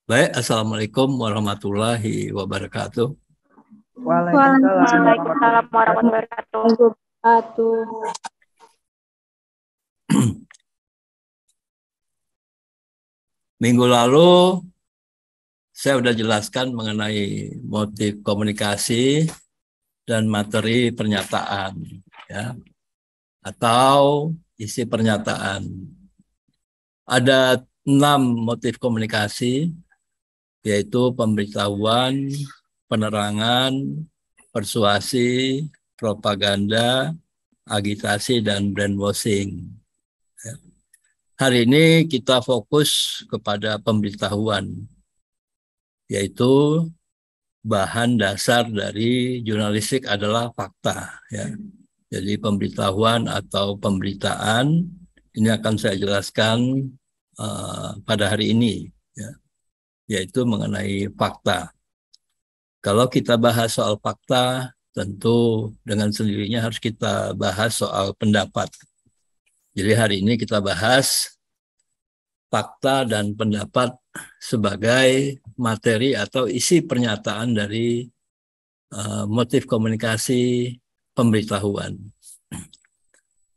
Baik, Assalamualaikum warahmatullahi wabarakatuh. Waalaikumsalam warahmatullahi wabarakatuh. Minggu lalu saya sudah jelaskan mengenai motif komunikasi dan materi pernyataan, ya, atau isi pernyataan. Ada 6 motif komunikasi, yaitu pemberitahuan, penerangan, persuasi, propaganda, agitasi, dan brainwashing. Hari ini kita fokus kepada pemberitahuan, yaitu bahan dasar dari jurnalistik adalah fakta. Ya. Jadi pemberitahuan atau pemberitaan ini akan saya jelaskan pada hari ini, ya, yaitu mengenai fakta. Kalau kita bahas soal fakta, tentu dengan sendirinya harus kita bahas soal pendapat. Jadi hari ini kita bahas fakta dan pendapat sebagai materi atau isi pernyataan dari motif komunikasi pemberitahuan.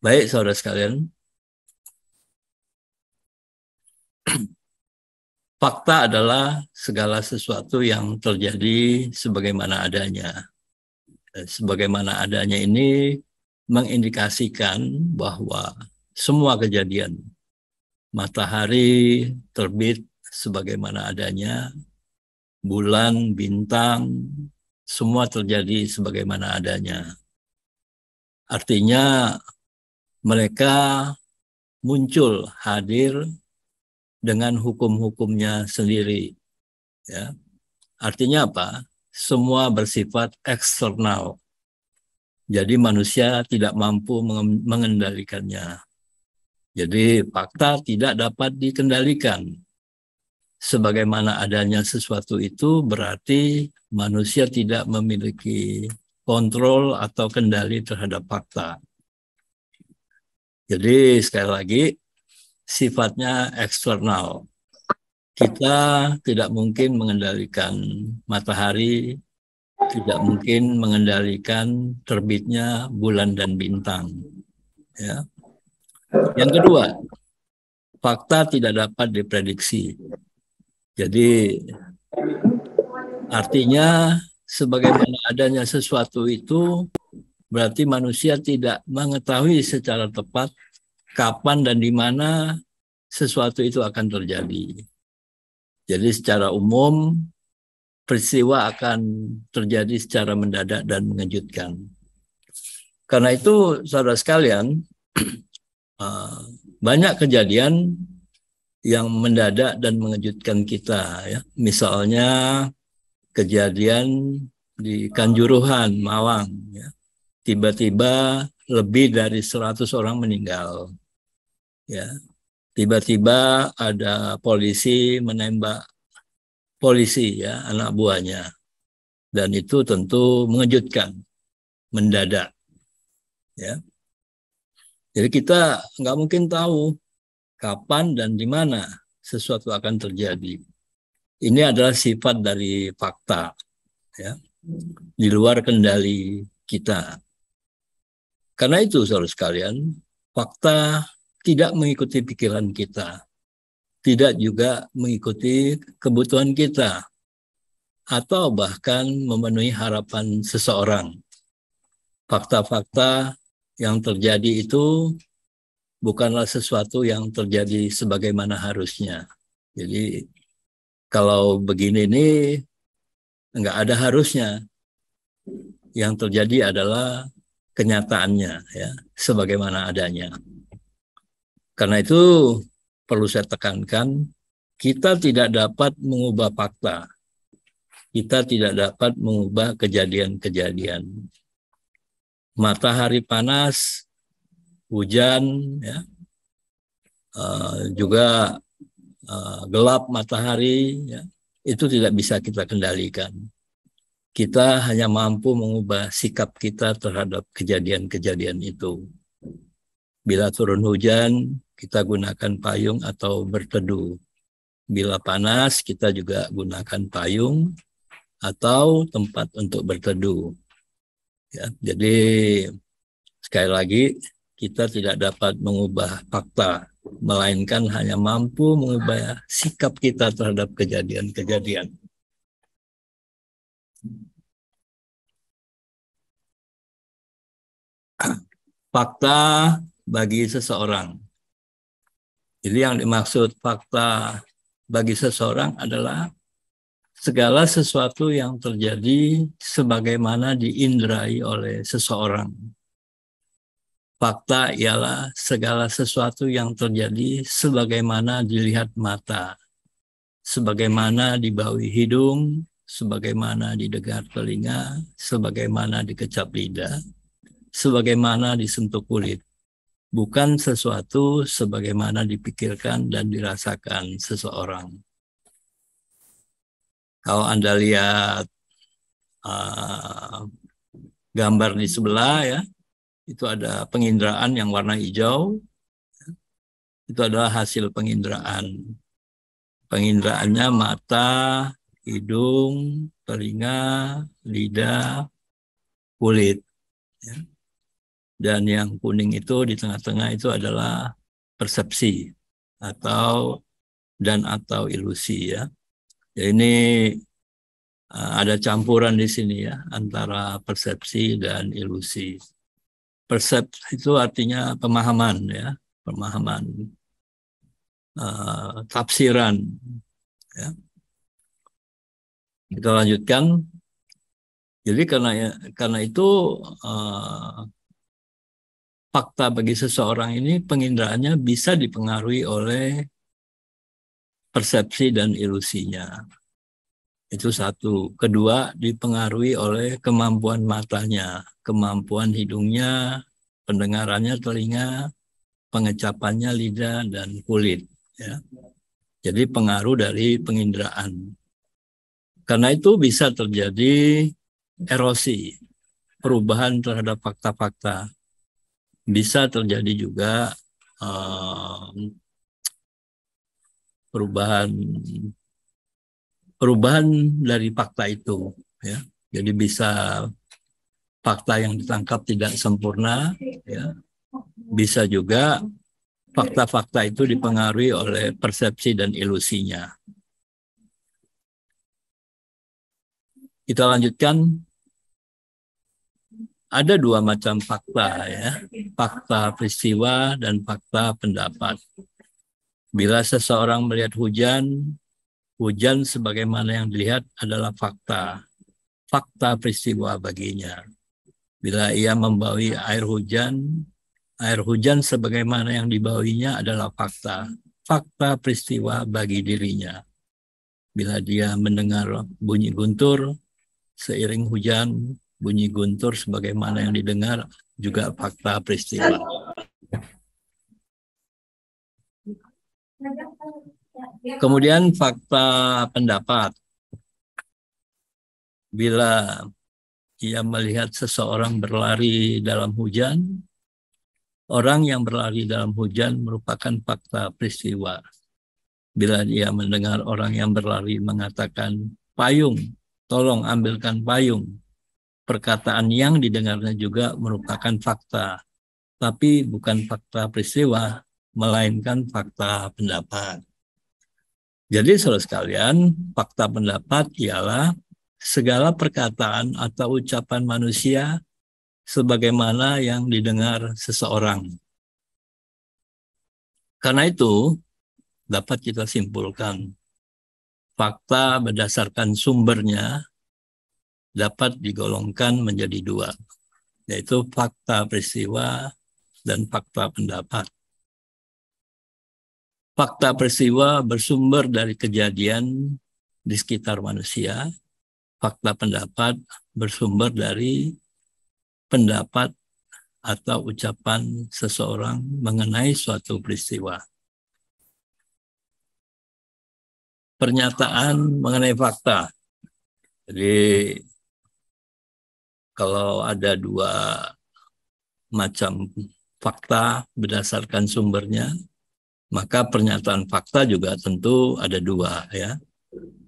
Baik, saudara sekalian. Fakta adalah segala sesuatu yang terjadi sebagaimana adanya. Sebagaimana adanya ini mengindikasikan bahwa semua kejadian, matahari terbit sebagaimana adanya, bulan, bintang, semua terjadi sebagaimana adanya. Artinya mereka muncul, hadir dengan hukum-hukumnya sendiri. Ya. Artinya apa? Semua bersifat eksternal. Jadi manusia tidak mampu mengendalikannya. Jadi fakta tidak dapat dikendalikan. Sebagaimana adanya sesuatu itu berarti manusia tidak memiliki kontrol atau kendali terhadap fakta. Jadi sekali lagi sifatnya eksternal. Kita tidak mungkin mengendalikan matahari, tidak mungkin mengendalikan terbitnya bulan dan bintang. Ya. Yang kedua, fakta tidak dapat diprediksi. Jadi artinya sebagaimana adanya sesuatu itu berarti manusia tidak mengetahui secara tepat kapan dan di mana sesuatu itu akan terjadi. Jadi secara umum peristiwa akan terjadi secara mendadak dan mengejutkan. Karena itu, saudara sekalian, banyak kejadian yang mendadak dan mengejutkan kita. Ya. Misalnya kejadian di Kanjuruhan, Malang. Ya. Tiba-tiba lebih dari 100 orang meninggal. Ya. Tiba-tiba ada polisi menembak polisi, ya, anak buahnya. Dan itu tentu mengejutkan, mendadak. Ya. Jadi kita nggak mungkin tahu kapan dan di mana sesuatu akan terjadi. Ini adalah sifat dari fakta, ya, di luar kendali kita. Karena itu, saudara sekalian, fakta tidak mengikuti pikiran kita, tidak juga mengikuti kebutuhan kita, atau bahkan memenuhi harapan seseorang. Fakta-fakta yang terjadi itu bukanlah sesuatu yang terjadi sebagaimana harusnya. Jadi kalau begini nih nggak ada harusnya. Yang terjadi adalah kenyataannya, ya, sebagaimana adanya. Karena itu perlu saya tekankan, kita tidak dapat mengubah fakta. Kita tidak dapat mengubah kejadian-kejadian. Matahari panas, hujan, ya, juga gelap matahari, ya, itu tidak bisa kita kendalikan. Kita hanya mampu mengubah sikap kita terhadap kejadian-kejadian itu. Bila turun hujan, kita gunakan payung atau berteduh. Bila panas, kita juga gunakan payung atau tempat untuk berteduh. Ya, jadi sekali lagi, kita tidak dapat mengubah fakta, melainkan hanya mampu mengubah sikap kita terhadap kejadian-kejadian. Fakta bagi seseorang. Jadi yang dimaksud fakta bagi seseorang adalah segala sesuatu yang terjadi sebagaimana diindrai oleh seseorang. Fakta ialah segala sesuatu yang terjadi sebagaimana dilihat mata, sebagaimana dibawi hidung, sebagaimana didengar telinga, sebagaimana dikecap lidah, sebagaimana disentuh kulit. Bukan sesuatu sebagaimana dipikirkan dan dirasakan seseorang. Kalau Anda lihat gambar di sebelah ya, itu ada penginderaan yang warna hijau. Itu adalah hasil penginderaan. Penginderaannya mata, hidung, telinga, lidah, kulit. Ya. Dan yang kuning itu di tengah-tengah itu adalah persepsi atau ilusi ya. Jadi ini ada campuran di sini ya antara persepsi dan ilusi. Persepsi itu artinya pemahaman ya, pemahaman, tafsiran. Ya. Kita lanjutkan. Jadi karena itu fakta bagi seseorang ini penginderaannya bisa dipengaruhi oleh persepsi dan ilusinya. Itu satu. Kedua, dipengaruhi oleh kemampuan matanya, kemampuan hidungnya, pendengarannya telinga, pengecapannya lidah dan kulit. Ya. Jadi pengaruh dari penginderaan. Karena itu bisa terjadi erosi, perubahan terhadap fakta-fakta. Bisa terjadi juga perubahan dari fakta itu. Ya. Jadi bisa fakta yang ditangkap tidak sempurna, ya. Bisa juga fakta-fakta itu dipengaruhi oleh persepsi dan ilusinya. Kita lanjutkan. Ada dua macam fakta ya, fakta peristiwa dan fakta pendapat. Bila seseorang melihat hujan, hujan sebagaimana yang dilihat adalah fakta peristiwa baginya. Bila ia membawi air hujan sebagaimana yang dibawinya adalah fakta peristiwa bagi dirinya. Bila dia mendengar bunyi guntur seiring hujan, bunyi guntur sebagaimana yang didengar juga fakta peristiwa. Kemudian fakta pendapat. Bila ia melihat seseorang berlari dalam hujan, orang yang berlari dalam hujan merupakan fakta peristiwa. Bila dia mendengar orang yang berlari mengatakan, payung, tolong ambilkan payung, perkataan yang didengarnya juga merupakan fakta, tapi bukan fakta peristiwa, melainkan fakta pendapat. Jadi saudara sekalian, fakta pendapat ialah segala perkataan atau ucapan manusia sebagaimana yang didengar seseorang. Karena itu, dapat kita simpulkan, fakta berdasarkan sumbernya dapat digolongkan menjadi dua, yaitu fakta peristiwa dan fakta pendapat. Fakta peristiwa bersumber dari kejadian di sekitar manusia. Fakta pendapat bersumber dari pendapat atau ucapan seseorang mengenai suatu peristiwa. Pernyataan mengenai fakta. Jadi kalau ada dua macam fakta berdasarkan sumbernya, Maka pernyataan fakta juga tentu ada dua, ya.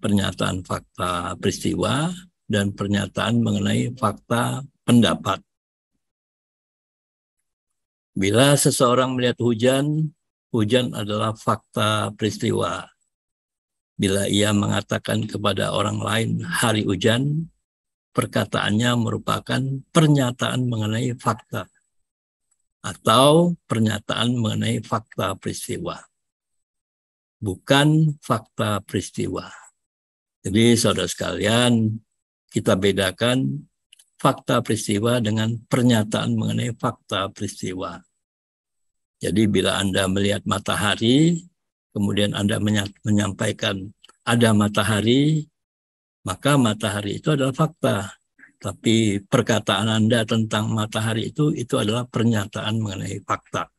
Pernyataan fakta peristiwa dan pernyataan mengenai fakta pendapat. Bila seseorang melihat hujan, hujan adalah fakta peristiwa. Bila ia mengatakan kepada orang lain hari hujan, perkataannya merupakan pernyataan mengenai fakta atau pernyataan mengenai fakta peristiwa, bukan fakta peristiwa. Jadi saudara sekalian, kita bedakan fakta peristiwa dengan pernyataan mengenai fakta peristiwa. Jadi bila Anda melihat matahari, kemudian Anda menyampaikan ada matahari, maka matahari itu adalah fakta. Tapi perkataan Anda tentang matahari itu adalah pernyataan mengenai fakta.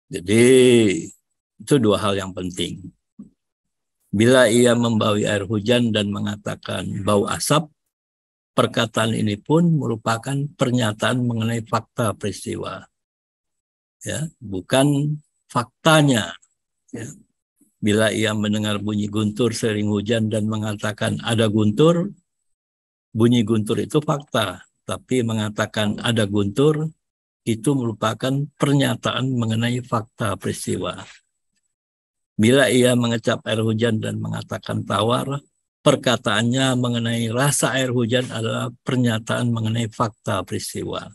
Jadi itu dua hal yang penting. Bila ia membawa air hujan dan mengatakan bau asap, perkataan ini pun merupakan pernyataan mengenai fakta peristiwa. Ya, bukan faktanya. Ya. Bila ia mendengar bunyi guntur sering hujan dan mengatakan ada guntur, bunyi guntur itu fakta. Tapi mengatakan ada guntur, itu merupakan pernyataan mengenai fakta peristiwa. Bila ia mengecap air hujan dan mengatakan tawar, perkataannya mengenai rasa air hujan adalah pernyataan mengenai fakta peristiwa.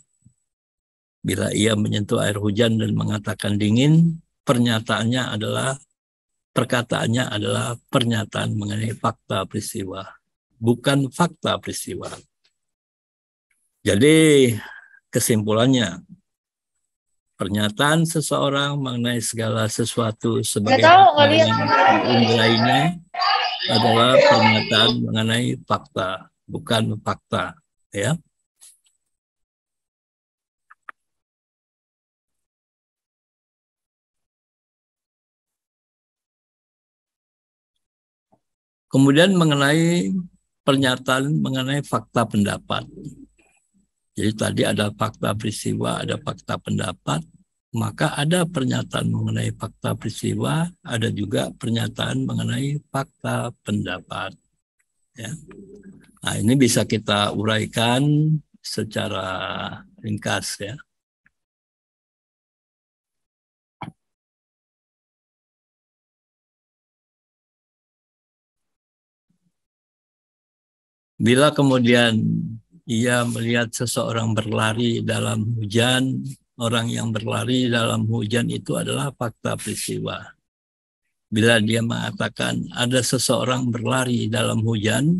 Bila ia menyentuh air hujan dan mengatakan dingin, perkataannya adalah pernyataan mengenai fakta peristiwa, bukan fakta peristiwa. Jadi kesimpulannya, pernyataan seseorang mengenai segala sesuatu sebagai lainnya adalah pernyataan mengenai fakta, bukan fakta, ya. Kemudian mengenai pernyataan mengenai fakta pendapat. Jadi tadi ada fakta peristiwa, ada fakta pendapat, maka ada pernyataan mengenai fakta peristiwa, ada juga pernyataan mengenai fakta pendapat. Ya. Nah, ini bisa kita uraikan secara ringkas, ya. Bila kemudian ia melihat seseorang berlari dalam hujan, orang yang berlari dalam hujan itu adalah fakta peristiwa. Bila dia mengatakan ada seseorang berlari dalam hujan,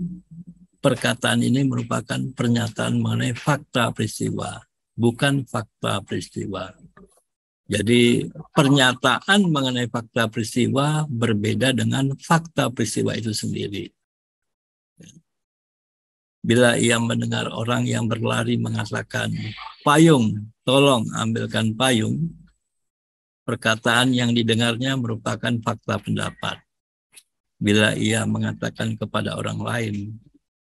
perkataan ini merupakan pernyataan mengenai fakta peristiwa, bukan fakta peristiwa. Jadi pernyataan mengenai fakta peristiwa berbeda dengan fakta peristiwa itu sendiri. Bila ia mendengar orang yang berlari mengatakan, payung, tolong ambilkan payung, perkataan yang didengarnya merupakan fakta pendapat. Bila ia mengatakan kepada orang lain,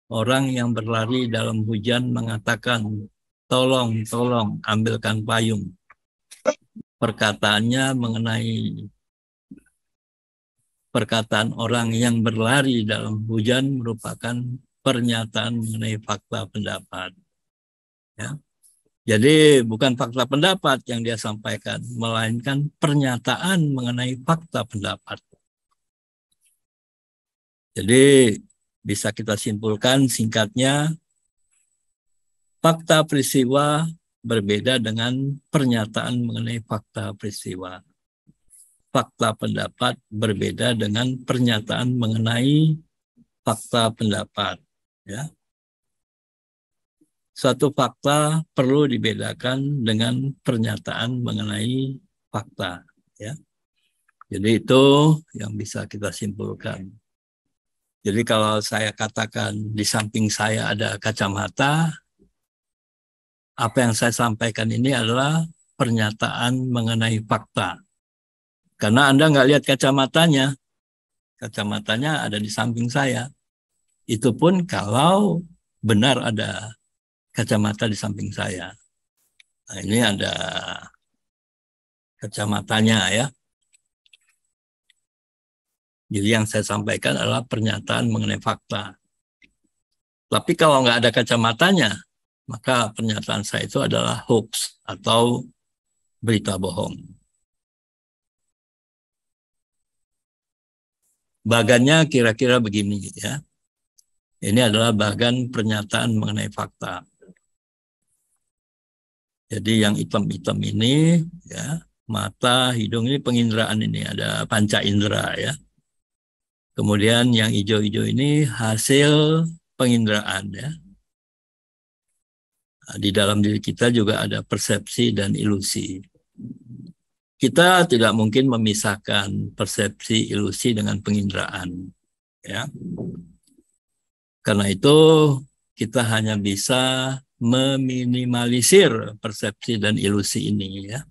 orang yang berlari dalam hujan mengatakan, tolong, tolong ambilkan payung, perkataannya mengenai perkataan orang yang berlari dalam hujan merupakan pernyataan mengenai fakta pendapat. Ya. Jadi bukan fakta pendapat yang dia sampaikan, melainkan pernyataan mengenai fakta pendapat. Jadi bisa kita simpulkan singkatnya, fakta peristiwa berbeda dengan pernyataan mengenai fakta peristiwa. Fakta pendapat berbeda dengan pernyataan mengenai fakta pendapat. Ya. Suatu fakta perlu dibedakan dengan pernyataan mengenai fakta. Ya. Jadi itu yang bisa kita simpulkan. Jadi kalau saya katakan di samping saya ada kacamata, apa yang saya sampaikan ini adalah pernyataan mengenai fakta. Karena Anda nggak lihat kacamatanya, kacamatanya ada di samping saya. Itu pun kalau benar ada kacamata di samping saya. Nah, ini ada kacamatanya ya. Jadi yang saya sampaikan adalah pernyataan mengenai fakta. Tapi kalau nggak ada kacamatanya, maka pernyataan saya itu adalah hoax atau berita bohong. Bagannya kira-kira begini ya. Ini adalah bagan pernyataan mengenai fakta. Jadi yang hitam-hitam ini ya, mata, hidung ini penginderaan ini, ada panca indera ya. Kemudian yang hijau-hijau ini hasil penginderaan ya. Di dalam diri kita juga ada persepsi dan ilusi. Kita tidak mungkin memisahkan persepsi, ilusi dengan penginderaan ya. Karena itu kita hanya bisa meminimalisir persepsi dan ilusi ini ya.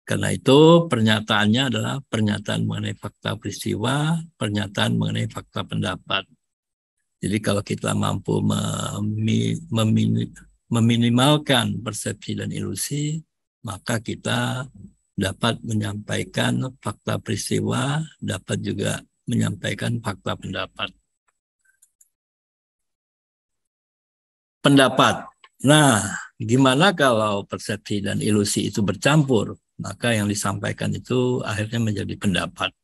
Karena itu pernyataannya adalah pernyataan mengenai fakta peristiwa, pernyataan mengenai fakta pendapat. Jadi kalau kita mampu meminimalkan persepsi dan ilusi, maka kita dapat menyampaikan fakta peristiwa, dapat juga menyampaikan fakta pendapat. Pendapat. Nah, gimana kalau persepsi dan ilusi itu bercampur? Maka yang disampaikan itu akhirnya menjadi pendapat.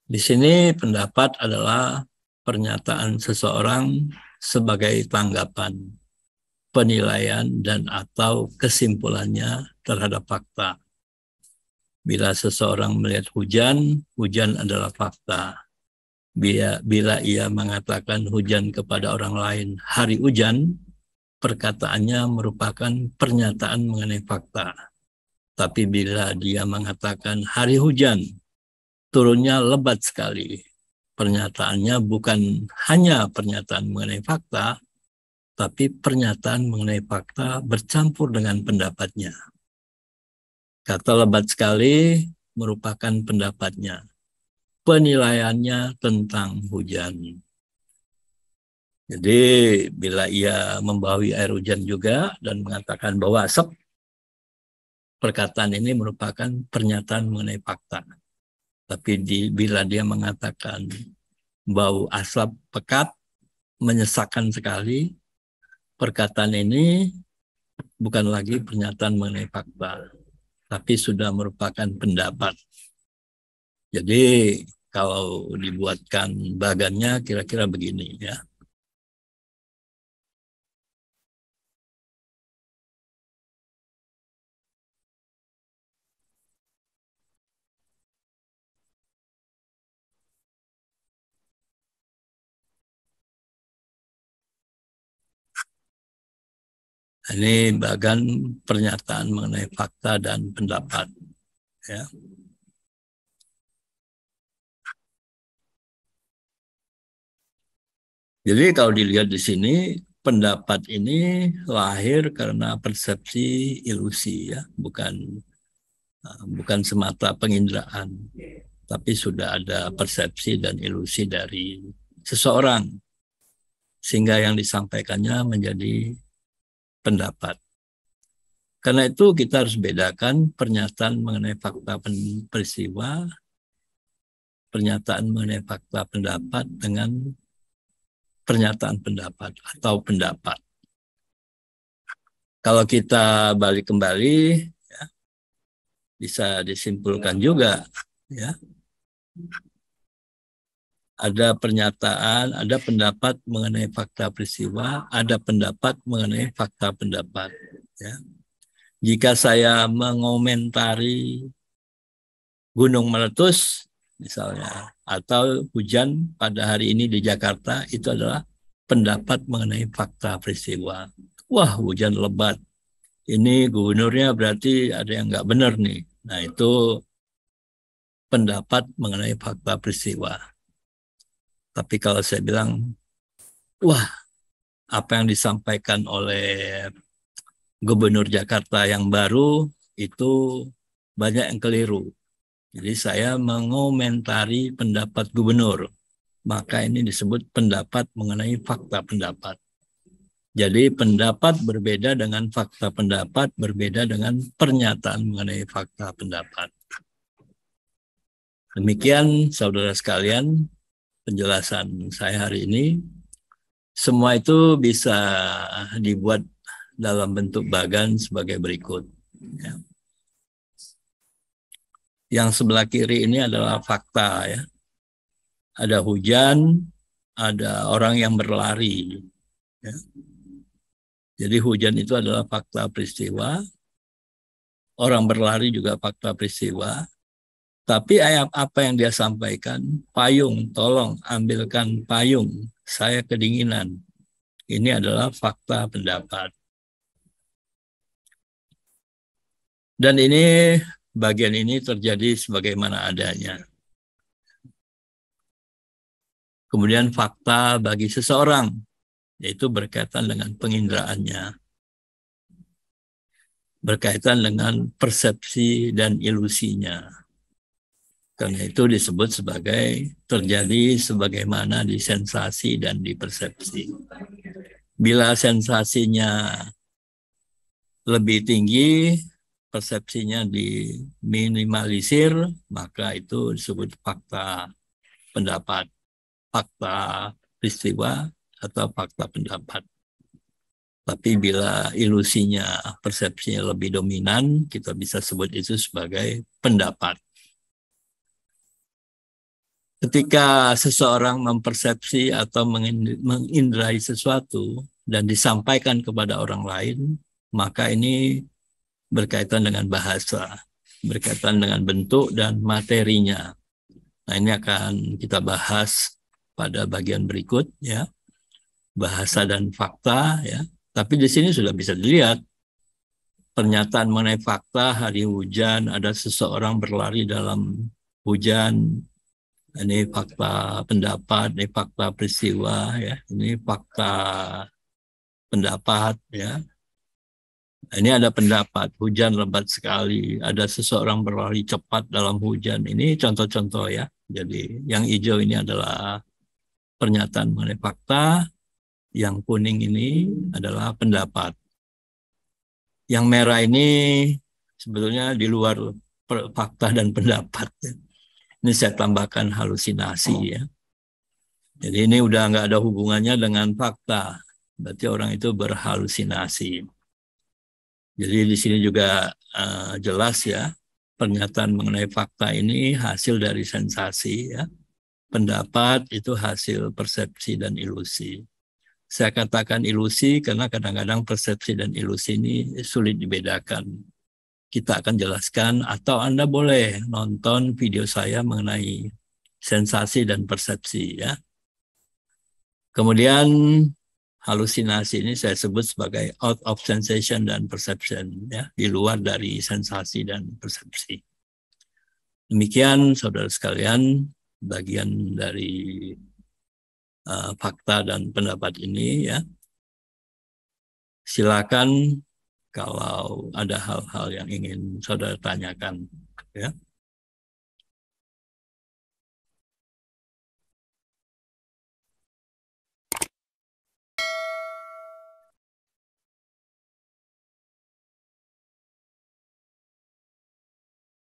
Di sini pendapat adalah pernyataan seseorang sebagai tanggapan, penilaian, dan atau kesimpulannya terhadap fakta. Bila seseorang melihat hujan, hujan adalah fakta. Bila ia mengatakan hujan kepada orang lain hari hujan, perkataannya merupakan pernyataan mengenai fakta. Tapi bila dia mengatakan hari hujan, turunnya lebat sekali. Pernyataannya bukan hanya pernyataan mengenai fakta, tapi pernyataan mengenai fakta bercampur dengan pendapatnya. Kata lebat sekali merupakan pendapatnya. Penilaiannya tentang hujan. Jadi bila ia membawahi air hujan juga dan mengatakan bahwa asap, perkataan ini merupakan pernyataan mengenai fakta. Tapi bila dia mengatakan bau asap pekat, menyesakkan sekali, perkataan ini bukan lagi pernyataan mengenai fakta, tapi sudah merupakan pendapat. Jadi kalau dibuatkan bagannya kira-kira begini ya. Ini bagan pernyataan mengenai fakta dan pendapat. Ya. Jadi kalau dilihat di sini, pendapat ini lahir karena persepsi ilusi ya, bukan semata penginderaan, tapi sudah ada persepsi dan ilusi dari seseorang, sehingga yang disampaikannya menjadi pendapat. Karena itu kita harus bedakan pernyataan mengenai fakta peristiwa, pernyataan mengenai fakta pendapat dengan pernyataan pendapat atau pendapat. Kalau kita balik kembali, ya, bisa disimpulkan juga, ya, ada pernyataan, ada pendapat mengenai fakta peristiwa, ada pendapat mengenai fakta pendapat. Ya. Jika saya mengomentari gunung meletus, misalnya, atau hujan pada hari ini di Jakarta, itu adalah pendapat mengenai fakta peristiwa. Wah, hujan lebat. Ini gubernurnya berarti ada yang nggak benar nih. Nah, itu pendapat mengenai fakta peristiwa. Tapi kalau saya bilang, wah, apa yang disampaikan oleh Gubernur Jakarta yang baru itu banyak yang keliru. Jadi saya mengomentari pendapat gubernur. Maka ini disebut pendapat mengenai fakta pendapat. Jadi pendapat berbeda dengan fakta pendapat, berbeda dengan pernyataan mengenai fakta pendapat. Demikian saudara sekalian penjelasan saya hari ini. Semua itu bisa dibuat dalam bentuk bagan sebagai berikut. Ya. Yang sebelah kiri ini adalah fakta, ya. Ada hujan, ada orang yang berlari. Ya. Jadi hujan itu adalah fakta peristiwa. Orang berlari juga fakta peristiwa. Tapi ayat apa yang dia sampaikan, payung, tolong ambilkan payung, saya kedinginan. Ini adalah fakta pendapat. Dan ini, bagian ini terjadi sebagaimana adanya. Kemudian fakta bagi seseorang, yaitu berkaitan dengan pengindraannya. Berkaitan dengan persepsi dan ilusinya. Karena itu disebut sebagai terjadi sebagaimana di sensasi dan di persepsi. Bila sensasinya lebih tinggi, persepsinya diminimalisir, maka itu disebut fakta pendapat, fakta peristiwa, atau fakta pendapat. Tapi bila ilusinya, persepsinya lebih dominan, kita bisa sebut itu sebagai pendapat. Ketika seseorang mempersepsi atau mengindrai sesuatu dan disampaikan kepada orang lain, maka ini berkaitan dengan bahasa, berkaitan dengan bentuk dan materinya. Nah, ini akan kita bahas pada bagian berikut, ya. Bahasa dan fakta, ya. Tapi di sini sudah bisa dilihat pernyataan mengenai fakta, hari hujan, ada seseorang berlari dalam hujan. Ini fakta pendapat, ini fakta peristiwa, ya. Ini fakta pendapat, ya. Ini ada pendapat, hujan lebat sekali, ada seseorang berlari cepat dalam hujan. Ini contoh-contoh, ya. Jadi yang hijau ini adalah pernyataan mengenai fakta, yang kuning ini adalah pendapat. Yang merah ini sebetulnya di luar fakta dan pendapat, ya. Ini saya tambahkan halusinasi, ya. Jadi ini udah nggak ada hubungannya dengan fakta. Berarti orang itu berhalusinasi. Jadi di sini juga jelas, ya, pernyataan mengenai fakta ini hasil dari sensasi, ya. Pendapat itu hasil persepsi dan ilusi. Saya katakan ilusi karena kadang-kadang persepsi dan ilusi ini sulit dibedakan. Kita akan jelaskan, atau Anda boleh nonton video saya mengenai sensasi dan persepsi, ya. Kemudian halusinasi ini saya sebut sebagai out of sensation dan perception, ya, di luar dari sensasi dan persepsi. Demikian saudara sekalian, bagian dari fakta dan pendapat ini, ya. Silakan kalau ada hal-hal yang ingin saudara tanyakan, ya.